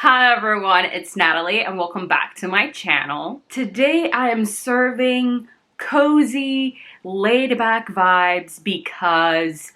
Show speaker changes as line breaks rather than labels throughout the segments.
Hi everyone, it's Natalie and welcome back to my channel. Today I am serving cozy, laid-back vibes because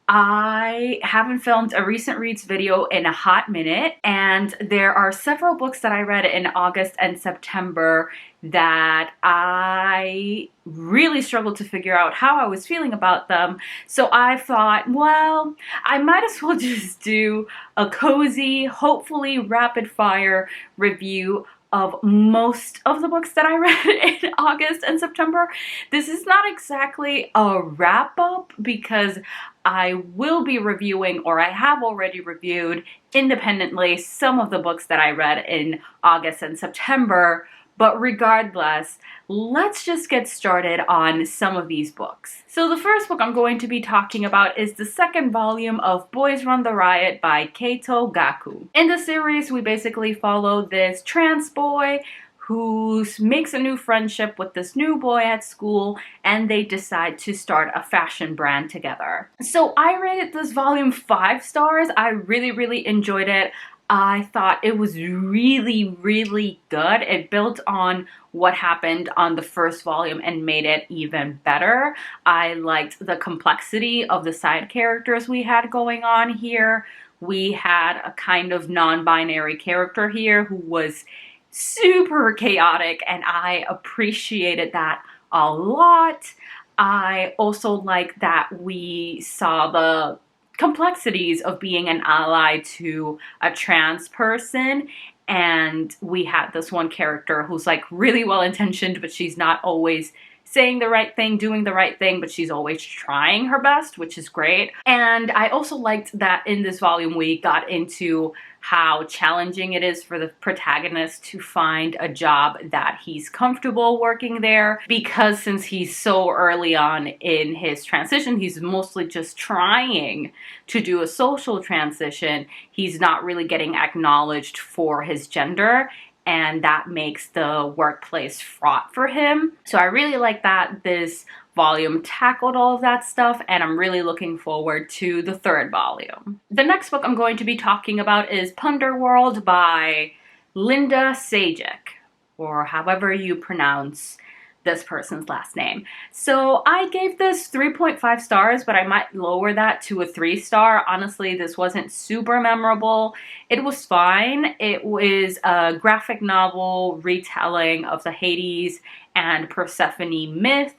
I haven't filmed a recent reads video in a hot minute, and there are several books that I read in August and September that I really struggled to figure out how I was feeling about them. So I thought, well, I might as well just do a cozy, hopefully rapid fire review of most of the books that I read in August and September. This is not exactly a wrap up because I will be reviewing, or I have already reviewed independently, some of the books that I read in August and September. But regardless, let's just get started on some of these books. So the first book I'm going to be talking about is the second volume of Boys Run the Riot by Keito Gaku. In the series, we basically follow this trans boy who makes a new friendship with this new boy at school, and they decide to start a fashion brand together. So I rated this volume 5 stars. I really enjoyed it. I thought it was really good. It built on what happened on the first volume and made it even better. I liked the complexity of the side characters we had going on here. We had a kind of non-binary character here who was super chaotic, and I appreciated that a lot. I also like that we saw the complexities of being an ally to a trans person, and we had this one character who's like really well intentioned, but she's not always saying the right thing, doing the right thing, but she's always trying her best, which is great. And I also liked that in this volume we got into how challenging it is for the protagonist to find a job that he's comfortable working there, because since he's so early on in his transition, he's mostly just trying to do a social transition. He's not really getting acknowledged for his gender, and that makes the workplace fraught for him. So I really like that this volume tackled all of that stuff, and I'm really looking forward to the third volume. The next book I'm going to be talking about is Punderworld by Linda Sajek, or however you pronounce this person's last name. So I gave this 3.5 stars, but I might lower that to a 3-star. Honestly, this wasn't super memorable. It was fine. It was a graphic novel retelling of the Hades and Persephone myth,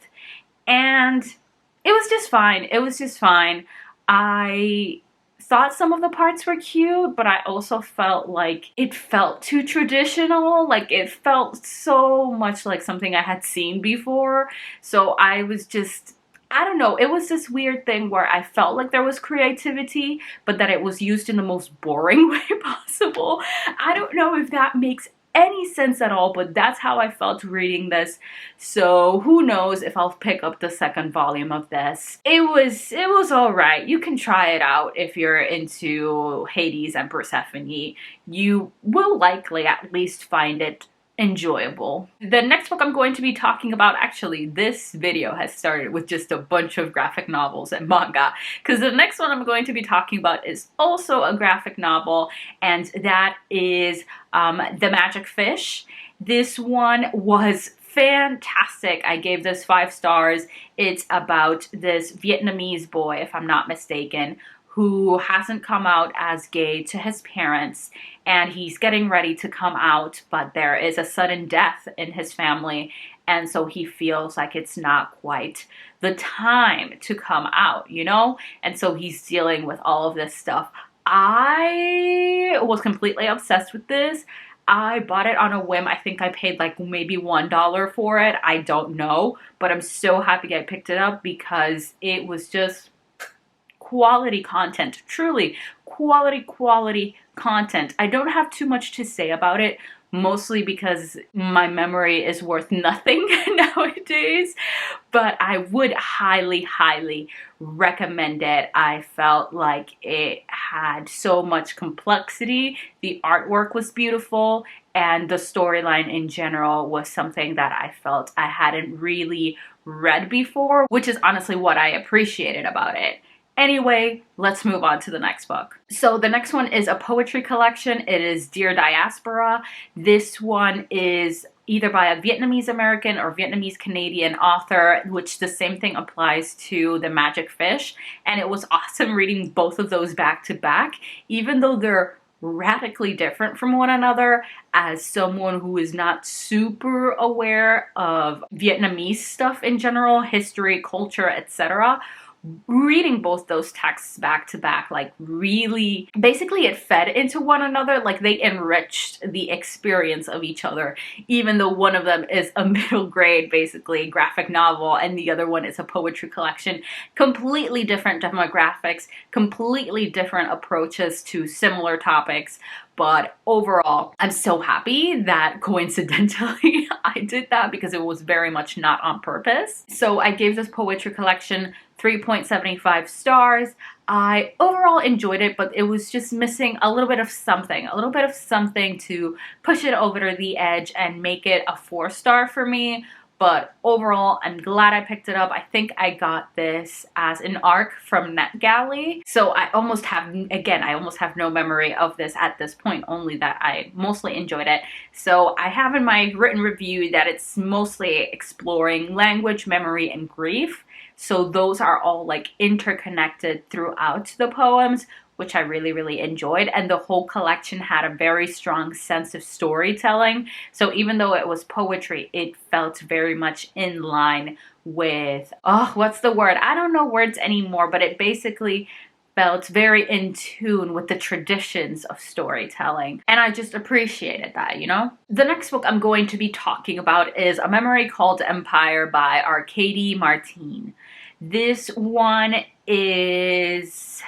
and it was just fine. It was just fine. I thought some of the parts were cute, but I also felt like it felt too traditional. Like, it felt so much like something I had seen before. So I was just, I don't know, it was this weird thing where I felt like there was creativity, but that it was used in the most boring way possible. I don't know if that makes any sense at all, but that's how I felt reading this. So who knows if I'll pick up the second volume of this. It was all right. You can try it out if you're into Hades and Persephone. You will likely at least find it enjoyable. The next book I'm going to be talking about, actually this video has started with just a bunch of graphic novels and manga, because the next one I'm going to be talking about is also a graphic novel, and that is The Magic Fish. This one was fantastic. I gave this 5 stars. It's about this Vietnamese boy, if I'm not mistaken, who hasn't come out as gay to his parents, and he's getting ready to come out, but there is a sudden death in his family, and so he feels like it's not quite the time to come out, you know? And so he's dealing with all of this stuff. I was completely obsessed with this. I bought it on a whim. I think I paid like maybe $1 for it. I don't know, but I'm so happy I picked it up because it was just quality content, truly quality content. I don't have too much to say about it, mostly because my memory is worth nothing nowadays, but I would highly recommend it. I felt like it had so much complexity, the artwork was beautiful, and the storyline in general was something that I felt I hadn't really read before, which is honestly what I appreciated about it. Anyway, let's move on to the next book. So the next one is a poetry collection. It is Dear Diaspora. This one is either by a Vietnamese American or Vietnamese Canadian author, which the same thing applies to The Magic Fish. And it was awesome reading both of those back to back, even though they're radically different from one another. As someone who is not super aware of Vietnamese stuff in general, history, culture, etc., reading both those texts back to back, like, really, basically it fed into one another. Like, they enriched the experience of each other, even though one of them is a middle grade, basically, graphic novel, and the other one is a poetry collection. Completely different demographics, completely different approaches to similar topics. But overall, I'm so happy that coincidentally I did that, because it was very much not on purpose. So I gave this poetry collection 3.75 stars. I overall enjoyed it, but it was just missing a little bit of something to push it over the edge and make it a 4-star for me. But overall, I'm glad I picked it up. I think I got this as an ARC from NetGalley. So I almost have no memory of this at this point, only that I mostly enjoyed it. So I have in my written review that it's mostly exploring language, memory, and grief. So those are all like interconnected throughout the poems, which I really, really enjoyed. And the whole collection had a very strong sense of storytelling. So even though it was poetry, it felt very much in line with, what's the word? I don't know words anymore, but it basically felt very in tune with the traditions of storytelling. And I just appreciated that, you know? The next book I'm going to be talking about is A Memory Called Empire by Arkady Martine. This one is...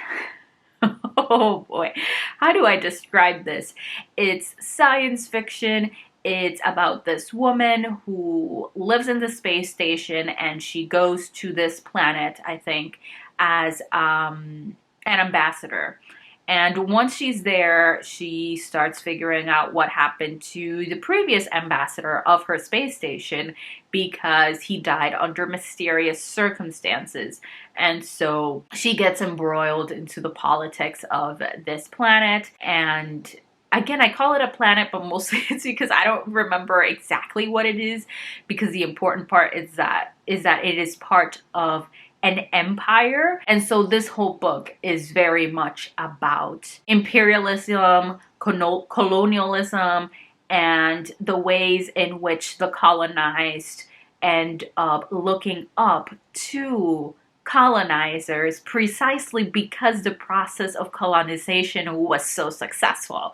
oh boy, how do I describe this? It's science fiction. It's about this woman who lives in the space station, and she goes to this planet, I think, as an ambassador. And once she's there, she starts figuring out what happened to the previous ambassador of her space station, because he died under mysterious circumstances. And so she gets embroiled into the politics of this planet. And again, I call it a planet, but mostly it's because I don't remember exactly what it is, because the important part is that it is part of an empire. And so this whole book is very much about imperialism, colonialism, and the ways in which the colonized end up looking up to colonizers, precisely because the process of colonization was so successful.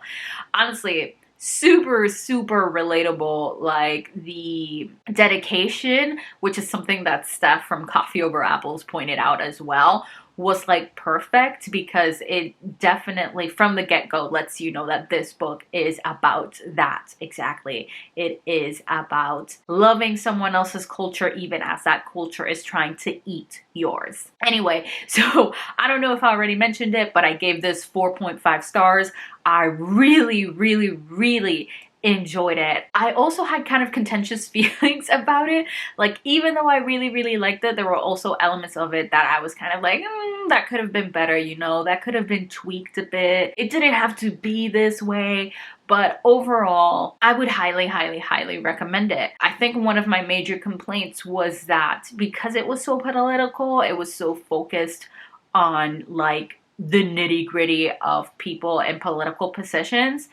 Honestly, super, super relatable. Like, the dedication, which is something that Steph from Coffee Over Apples pointed out as well, was like perfect, because it definitely from the get-go lets you know that this book is about that exactly. It is about loving someone else's culture, even as that culture is trying to eat yours. Anyway, so I don't know if I already mentioned it, but I gave this 4.5 stars. I really, really, really enjoyed it. I also had kind of contentious feelings about it. Like, even though I really, really liked it, there were also elements of it that I was kind of like, that could have been better, you know, that could have been tweaked a bit. It didn't have to be this way. But overall, I would highly, highly, highly recommend it. I think one of my major complaints was that because it was so political, it was so focused on like the nitty-gritty of people and political positions,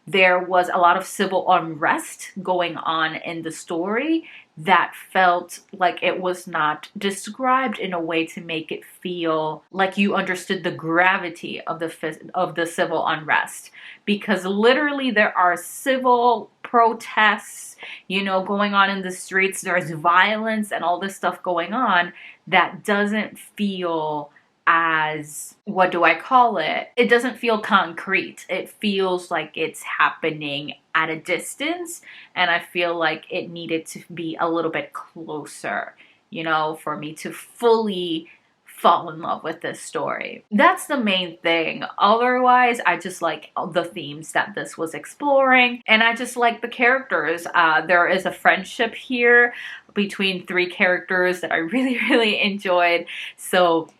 there was a lot of civil unrest going on in the story that felt like it was not described in a way to make it feel like you understood the gravity of the civil unrest. Because literally there are civil protests, you know, going on in the streets. There's violence and all this stuff going on that doesn't feel as, what do I call it? It doesn't feel concrete. It feels like it's happening at a distance, and I feel like it needed to be a little bit closer, you know, for me to fully fall in love with this story. That's the main thing. Otherwise, I just like the themes that this was exploring, and I just like the characters. There is a friendship here between 3 characters that I really, really enjoyed. So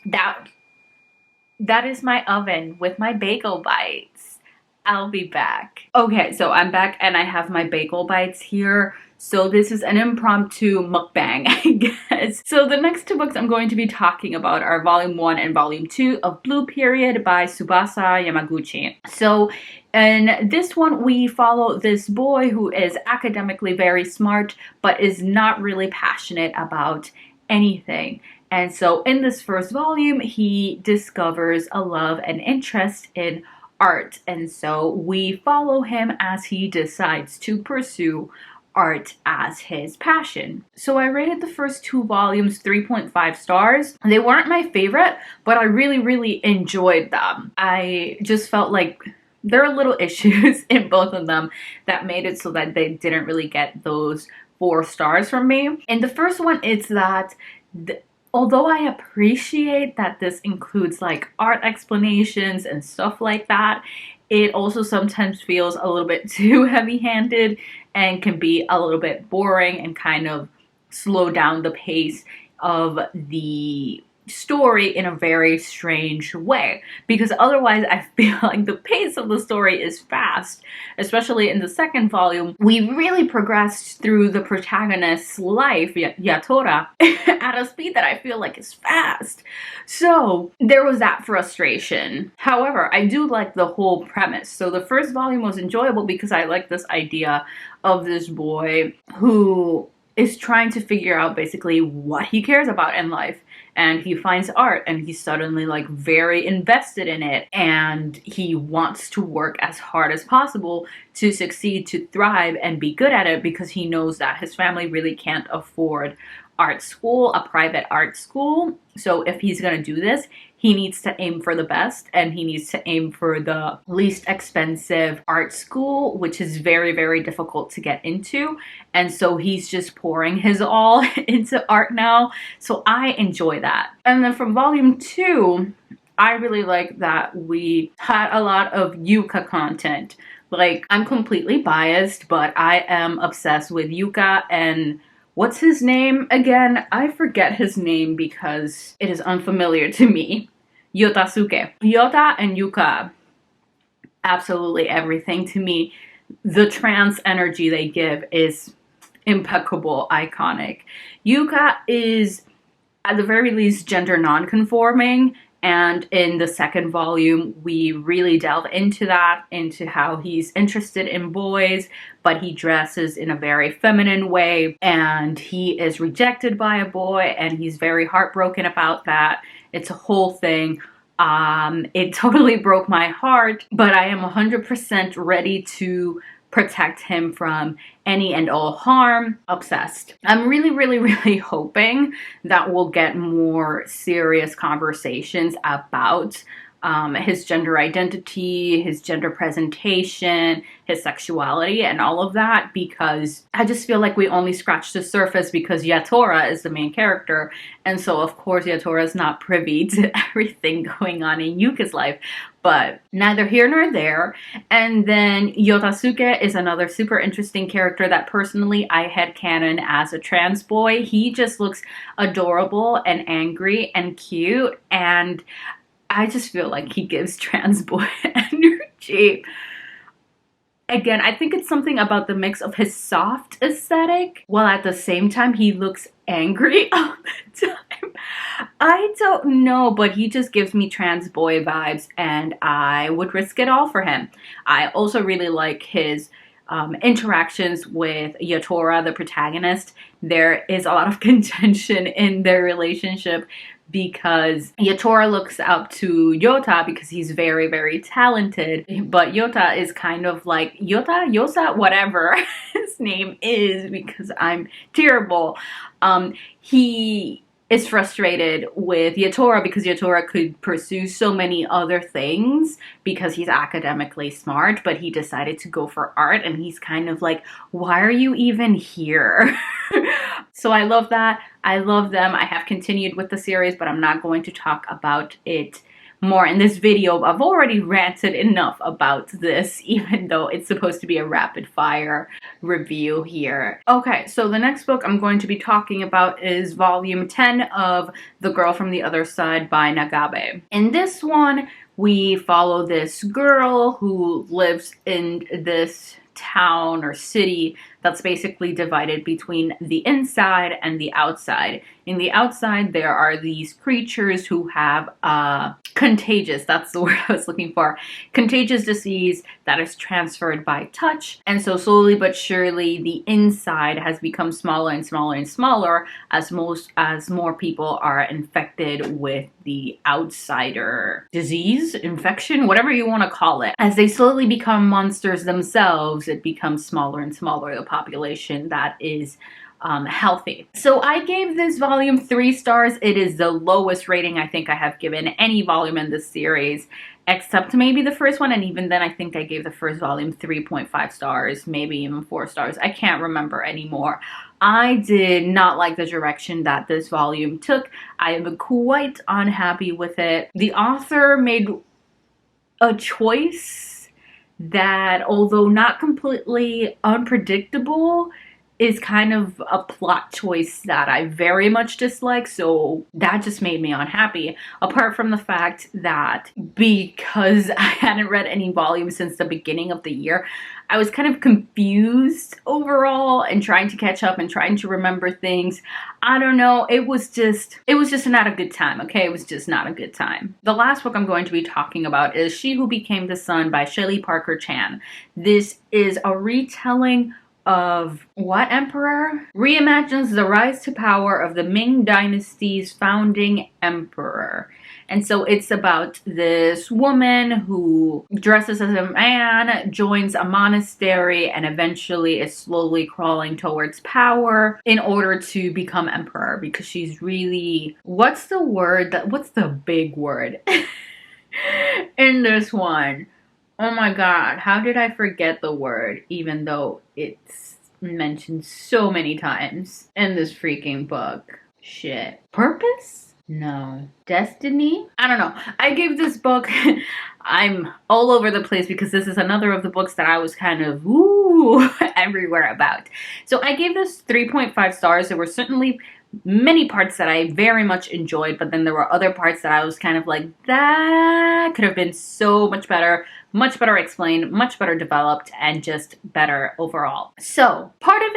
that is my oven with my bagel bites. I'll be back. Okay, so I'm back and I have my bagel bites here. So this is an impromptu mukbang, I guess. So the next two books I'm going to be talking about are Volume 1 and Volume 2 of Blue Period by Tsubasa Yamaguchi. So in this one, we follow this boy who is academically very smart, but is not really passionate about anything. And so in this first volume, he discovers a love and interest in art. And so we follow him as he decides to pursue art as his passion. So I rated the first two volumes 3.5 stars. They weren't my favorite, but I really enjoyed them. I just felt like there are little issues in both of them that made it so that they didn't really get those 4 stars from me. In the first one, it's that although I appreciate that this includes like art explanations and stuff like that, it also sometimes feels a little bit too heavy-handed and can be a little bit boring and kind of slow down the pace of the story in a very strange way, because otherwise I feel like the pace of the story is fast. Especially in the second volume, we really progressed through the protagonist's life, Yatora, at a speed that I feel like is fast. So there was that frustration. However, I do like the whole premise. So the first volume was enjoyable because I like this idea of this boy who is trying to figure out basically what he cares about in life. And he finds art and he's suddenly like very invested in it, and he wants to work as hard as possible to succeed, to thrive and be good at it, because he knows that his family really can't afford art school, a private art school. So if he's gonna do this, he needs to aim for the best, and he needs to aim for the least expensive art school, which is very difficult to get into. And so he's just pouring his all into art now. So I enjoy that. And then from volume 2, I really like that we had a lot of Yuka content. Like, I'm completely biased, but I am obsessed with Yuka and what's his name again? I forget his name because it is unfamiliar to me. Yotasuke. Yota and Yuka, absolutely everything to me. The trance energy they give is impeccable, iconic. Yuka is, at the very least, gender non-conforming. And in the second volume, we really delve into that, into how he's interested in boys, but he dresses in a very feminine way, and he is rejected by a boy, and he's very heartbroken about that. It's a whole thing. It totally broke my heart, but I am 100% ready to protect him from any and all harm. Obsessed. I'm really hoping that we'll get more serious conversations about his gender identity, his gender presentation, his sexuality, and all of that, because I just feel like we only scratched the surface because Yatora is the main character, and so of course Yatora is not privy to everything going on in Yuka's life. But neither here nor there. And then Yotasuke is another super interesting character that personally I headcanon as a trans boy. He just looks adorable and angry and cute, and I just feel like he gives trans boy energy. Again, I think it's something about the mix of his soft aesthetic, while at the same time he looks angry all the time. I don't know, but he just gives me trans boy vibes, and I would risk it all for him. I also really like his interactions with Yatora, the protagonist. There is a lot of contention in their relationship because Yatora looks up to Yota because he's very talented, but Yota is kind of like Yosa, whatever his name is, because I'm terrible. He is frustrated with Yatora because Yatora could pursue so many other things because he's academically smart, but he decided to go for art, and he's kind of like, why are you even here? So I love that. I love them. I have continued with the series, but I'm not going to talk about it more in this video. I've already ranted enough about this, even though it's supposed to be a rapid fire review here. Okay, so the next book I'm going to be talking about is volume 10 of The Girl from the Other Side by Nagabe. In this one, we follow this girl who lives in this town or city that's basically divided between the inside and the outside. In the outside, there are these creatures who have contagious, that's the word I was looking for, contagious disease that is transferred by touch. And so slowly but surely, the inside has become smaller and smaller and smaller as more people are infected with the outsider disease, infection, whatever you want to call it. As they slowly become monsters themselves, it becomes smaller and smaller, the population that is healthy. So I gave this volume 3 stars. It is the lowest rating I think I have given any volume in this series, except maybe the first one, and even then I think I gave the first volume 3.5 stars, maybe even 4 stars. I can't remember anymore. I did not like the direction that this volume took. I am quite unhappy with it. The author made a choice that, although not completely unpredictable, is kind of a plot choice that I very much dislike, so that just made me unhappy. Apart from the fact that because I hadn't read any volumes since the beginning of the year, I was kind of confused overall and trying to catch up and trying to remember things. I don't know, it was just not a good time, okay? It was just not a good time. The last book I'm going to be talking about is She Who Became the Sun by Shelley Parker Chan. This is a retelling of what emperor? Reimagines the rise to power of the Ming Dynasty's founding emperor. And so it's about this woman who dresses as a man, joins a monastery, and eventually is slowly crawling towards power in order to become emperor, because she's really, what's the big word in this one? Oh my god, how did I forget the word, even though it's mentioned so many times in this freaking book? Shit. Purpose? No. Destiny? I don't know. I gave this book, I'm all over the place because this is another of the books that I was kind of everywhere about. So I gave this 3.5 stars. There were certainly many parts that I very much enjoyed, but then there were other parts that I was kind of like, that could have been so much better explained, much better developed, and just better overall. So part of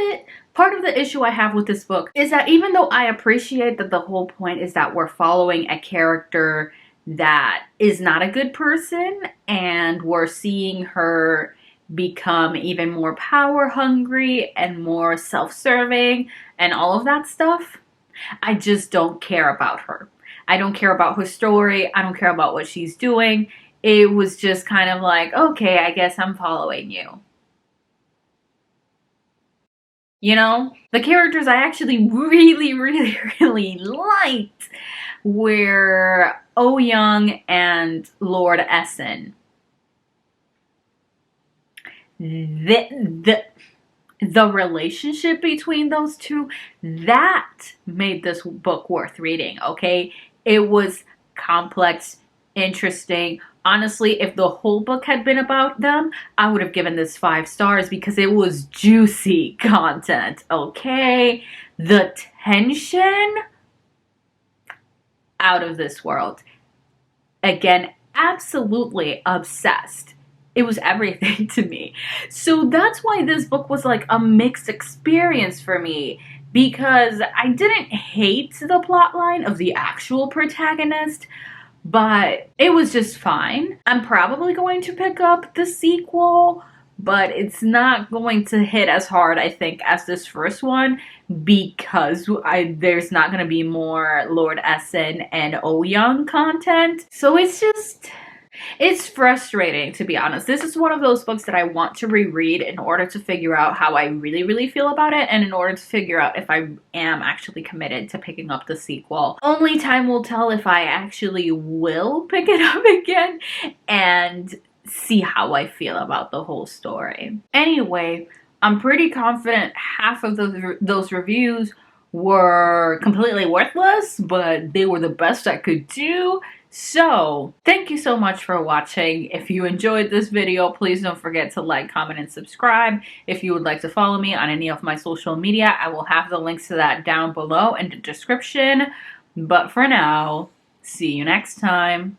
the issue I have with this book is that even though I appreciate that the whole point is that we're following a character that is not a good person and we're seeing her become even more power hungry and more self-serving and all of that stuff, I just don't care about her. I don't care about her story. I don't care about what she's doing. It was just kind of like, okay, I guess I'm following you. You know, the characters I actually really liked were Oh Young and Lord Essen. The relationship between those two, that made this book worth reading, okay? It was complex, interesting. Honestly, if the whole book had been about them, I would have given this 5 stars because it was juicy content, okay? The tension, out of this world. Again, absolutely obsessed. It was everything to me. So that's why this book was like a mixed experience for me, because I didn't hate the plotline of the actual protagonist, but it was just fine. I'm probably going to pick up the sequel, but it's not going to hit as hard, I think, as this first one, because there's not going to be more Lord Essen and Oh Young content. So it's frustrating, to be honest. This is one of those books that I want to reread in order to figure out how I really feel about it, and in order to figure out if I am actually committed to picking up the sequel. Only time will tell if I actually will pick it up again and see how I feel about the whole story. Anyway, I'm pretty confident half of those reviews were completely worthless, but they were the best I could do. So, thank you so much for watching. If you enjoyed this video, please don't forget to like, comment, and subscribe. If you would like to follow me on any of my social media, I will have the links to that down below in the description. But for now, see you next time.